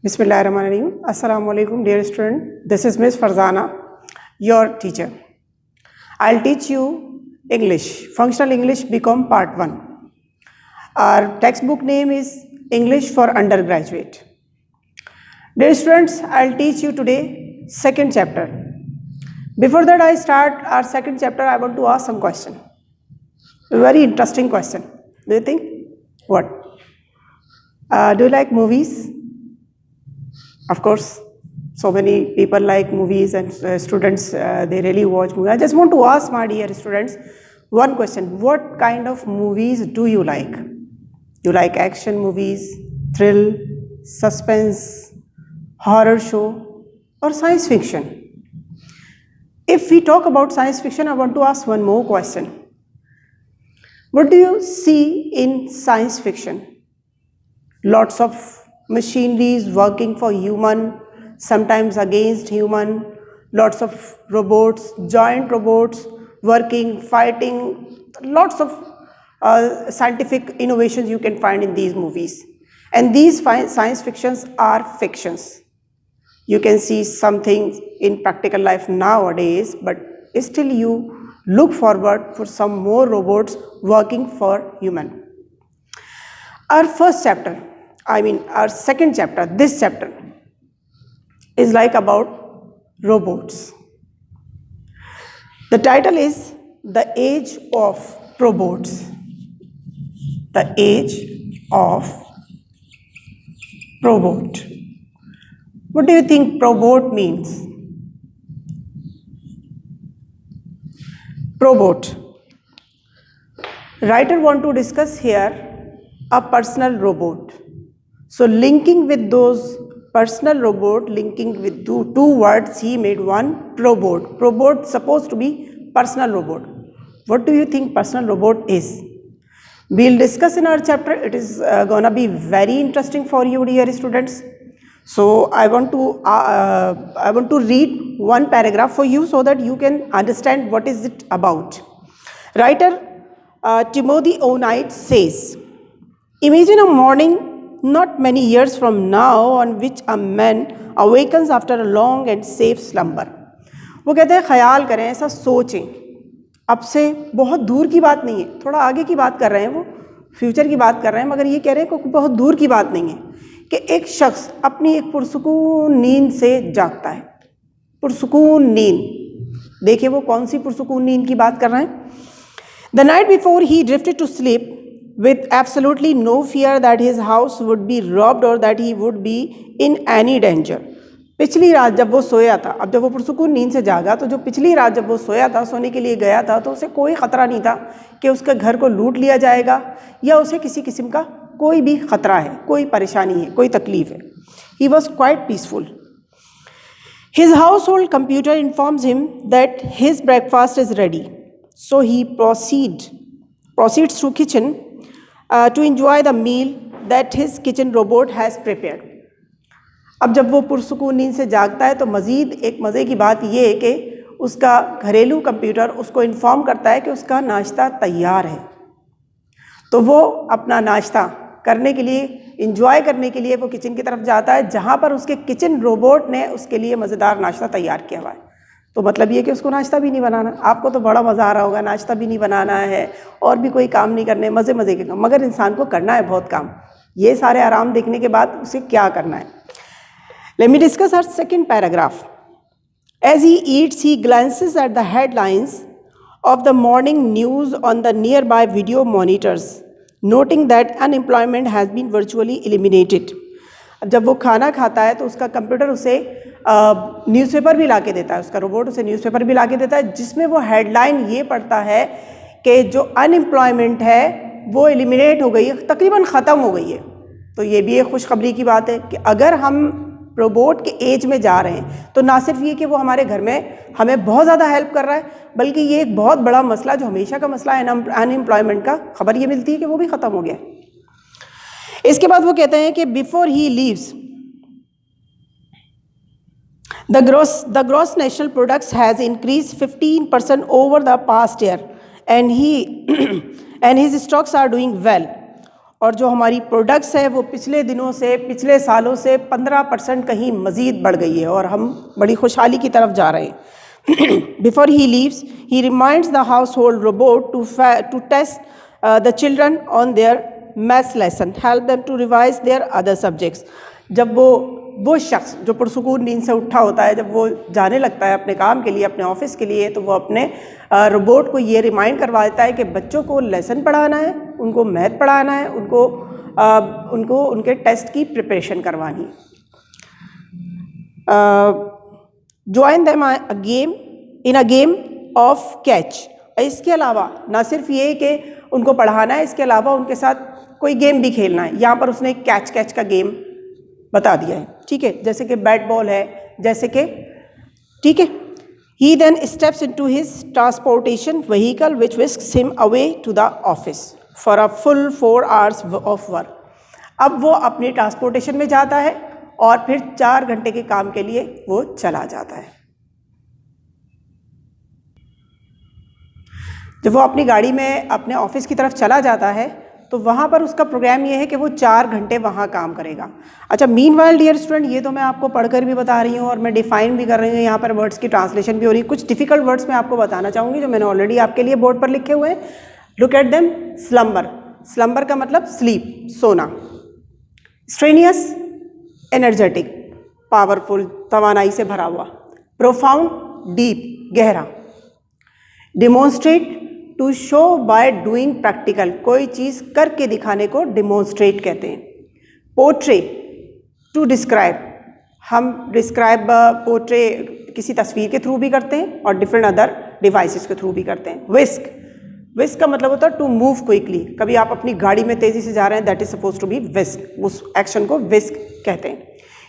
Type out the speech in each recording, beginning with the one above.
Bismillahirrahmanirrahim. Assalamu alaikum, dear student. This is Miss Farzana, your teacher. I'll teach you English, Functional English BCom Part 1. Our textbook name is English for Undergraduate. Dear students, I'll teach you today second chapter. Before that I start our second chapter, I want to ask some question. A very interesting question. Do you think? What? Do you like movies? Of course, so many people like movies and students, they really watch movies. I just want to ask my dear students one question. What kind of movies do you like? You like action movies, thrill, suspense, horror show, or science fiction? If we talk about science fiction, I want to ask one more question. What do you see in science fiction? Lots of machineries working for human, sometimes against human, lots of robots, giant robots working, fighting, lots of scientific innovations you can find in these movies. And these science fictions are fictions. You can see something in practical life nowadays, but still you look forward for some more robots working for human. Our second chapter, this chapter is like about robots. The title is The Age of Robots. The Age of Robot. What do you think robot means? Robot. Writer want to discuss here a personal robot. So linking with those personal robot, linking with two words, he made one probot. Probot supposed to be personal robot. What do you think personal robot is? We'll discuss in our chapter. It is gonna be very interesting for you, dear students. So I want to read one paragraph for you so that you can understand what is it about. Writer Timothy O'Knight says, imagine a morning not many years from now on which a man awakens after a long and safe slumber. वो कहते हैं ख्याल करें, ऐसा सोचें, अब से बहुत दूर की बात नहीं है, थोड़ा आगे की बात कर रहे हैं, वो फ्यूचर की बात कर रहे हैं, मगर ये कह रहे हैं कि बहुत दूर की बात नहीं है कि एक शख्स अपनी एक पुरसुकून नींद से जागता है. पुरसुकून नींद, देखिए वो कौन सी पुरसुकून नींद की बात कर रहे हैं. The night before he drifted to sleep with absolutely no fear that his house would be robbed or that he would be in any danger. पिछली रात जब वो सोया था, अब जब वो पुरसुकून नींद से जागा तो जो पिछली रात जब वो सोया था, सोने के लिए गया था, तो उसे कोई ख़तरा नहीं था कि उसके घर को लूट लिया जाएगा या उसे किसी किस्म का कोई भी ख़तरा है, कोई परेशानी है, कोई तकलीफ़ है. He was quite peaceful. His household computer informs him that his breakfast is ready. So he proceeds to kitchen to enjoy the meal that his kitchen robot has prepared. अब जब वो पुरसुकून नींद से जागता है तो मज़ीद एक मज़े की बात ये है कि उसका घरेलू कंप्यूटर उसको इन्फॉर्म करता है कि उसका नाश्ता तैयार है. तो वो अपना नाश्ता करने के लिए, इंजॉय करने के लिए वो किचन की तरफ जाता है, जहाँ पर उसके किचन रोबोट ने उसके लिए मज़ेदार नाश्ता तैयार किया हुआ है. तो मतलब ये कि उसको नाश्ता भी नहीं बनाना. आपको तो बड़ा मज़ा आ रहा होगा, नाश्ता भी नहीं बनाना है और भी कोई काम नहीं करने, मज़े के काम, मगर इंसान को करना है बहुत काम. ये सारे आराम देखने के बाद उसे क्या करना है. Let me discuss our second paragraph. As he eats, he glances at the headlines of the morning news on the nearby video monitors, noting that unemployment has been virtually eliminated. अब जब वो खाना खाता है तो उसका कंप्यूटर उसे newspaper भी ला के देता है, उसका रोबोट उसे न्यूज़पेपर भी ला के देता है, जिसमें वो हेडलाइन ये पढ़ता है कि जो अनएम्प्लॉयमेंट है वो एलिमिनेट हो गई है, तकरीबन ख़त्म हो गई है. तो ये भी एक खुशखबरी की बात है कि अगर हम रोबोट के एज में जा रहे हैं तो ना सिर्फ ये कि वो हमारे घर में हमें बहुत ज़्यादा हेल्प कर रहा है, बल्कि ये एक बहुत बड़ा मसला जो हमेशा का मसला है अनएम्प्लॉयमेंट का, खबर ये मिलती है कि वो भी ख़त्म हो गया. इसके बाद वो कहते हैं कि before he leaves the gross national products has increase 15% over the past year and his stocks are doing well. और जो हमारी प्रोडक्ट्स है वो पिछले दिनों से, पिछले सालों से 15% कहीं मज़ीद बढ़ गई है और हम बड़ी खुशहाली की तरफ जा रहे हैं। Before he leaves, he reminds the household robot to test the children on their maths lesson, help them to revise their other subjects. जब वो शख्स जो पुरसुकून नींद से उठा होता है, जब वो जाने लगता है अपने काम के लिए, अपने ऑफिस के लिए, तो वो अपने रोबोट को ये रिमाइंड करवा देता है कि बच्चों को लेसन पढ़ाना है, उनको मैथ पढ़ाना है, उनको उनके टेस्ट की प्रिपरेशन करवानी है। Join them in a game of catch. इसके अलावा ना सिर्फ ये कि उनको पढ़ाना है, इसके अलावा उनके साथ कोई गेम भी खेलना है। यहाँ पर उसने कैच का गेम बता दिया है, ठीक है, जैसे कि बैट बॉल है, जैसे कि, ठीक है। He then steps into his transportation vehicle which whisks him away to the office for a full 4 hours of work. अब वो अपनी ट्रांसपोर्टेशन में जाता है और फिर 4 घंटे के काम के लिए वो चला जाता है। जब वो अपनी गाड़ी में अपने ऑफिस की तरफ चला जाता है तो वहाँ पर उसका प्रोग्राम ये है कि वो 4 घंटे वहाँ काम करेगा। अच्छा, मीनवाइल डियर स्टूडेंट, ये तो मैं आपको पढ़कर भी बता रही हूँ और मैं डिफाइन भी कर रही हूँ, यहाँ पर वर्ड्स की ट्रांसलेशन भी हो रही है। कुछ डिफ़िकल्ट वर्ड्स मैं आपको बताना चाहूँगी जो मैंने ऑलरेडी आपके लिए बोर्ड पर लिखे हुए हैं। Look at them. Slumber, slumber का मतलब स्लीप, सोना। स्ट्रेनियस, एनर्जेटिक, पावरफुल, तवानाई से भरा हुआ। प्रोफाउंड, डीप, गहरा। Demonstrate, to show by doing practical, कोई चीज़ करके दिखाने को डिमॉन्स्ट्रेट कहते हैं। पोर्ट्रे, टू डिस्क्राइब, हम डिस्क्राइब पोर्ट्रे किसी तस्वीर के थ्रू भी करते हैं और डिफरेंट अदर डिवाइसेस के थ्रू भी करते हैं। विस्क, विस्क का मतलब होता है टू मूव क्विकली। कभी आप अपनी गाड़ी में तेज़ी से जा रहे हैं, that is suppose to be whisk, उस एक्शन को विस्क कहते हैं।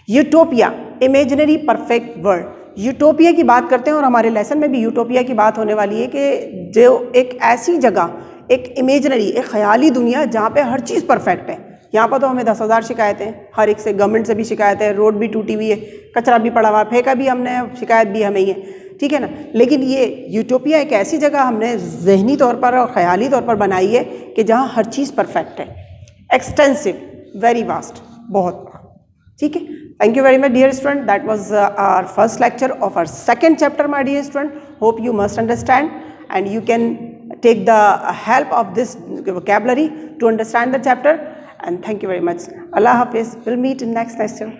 Utopia, imaginary perfect world. Utopia की बात करते हैं और हमारे लेसन में भी यूटोपिया की बात होने वाली है कि जो एक ऐसी जगह, एक इमेजिनरी, एक ख्याली दुनिया जहाँ पे हर चीज़ परफेक्ट है। यहाँ पर तो हमें 10,000 शिकायतें, हर एक से, गवर्नमेंट से भी शिकायतें, रोड भी टूटी हुई है, कचरा भी पड़ा हुआ, फेंका भी हमने, शिकायत भी हमें ही है, ठीक है ना। लेकिन ये यूटोपिया एक ऐसी जगह हमने जहनी तौर पर और ख्याली तौर पर बनाई है कि जहाँ हर चीज़ परफेक्ट है। एक्सटेंसिव, वेरी वास्ट, बहुत, ठीक है। Thank you very much dear student. That was our first lecture of our second chapter, my dear student. Hope you must understand and you can take the help of this vocabulary to understand the chapter. And thank you very much. Allah Hafiz. We'll meet in next lecture.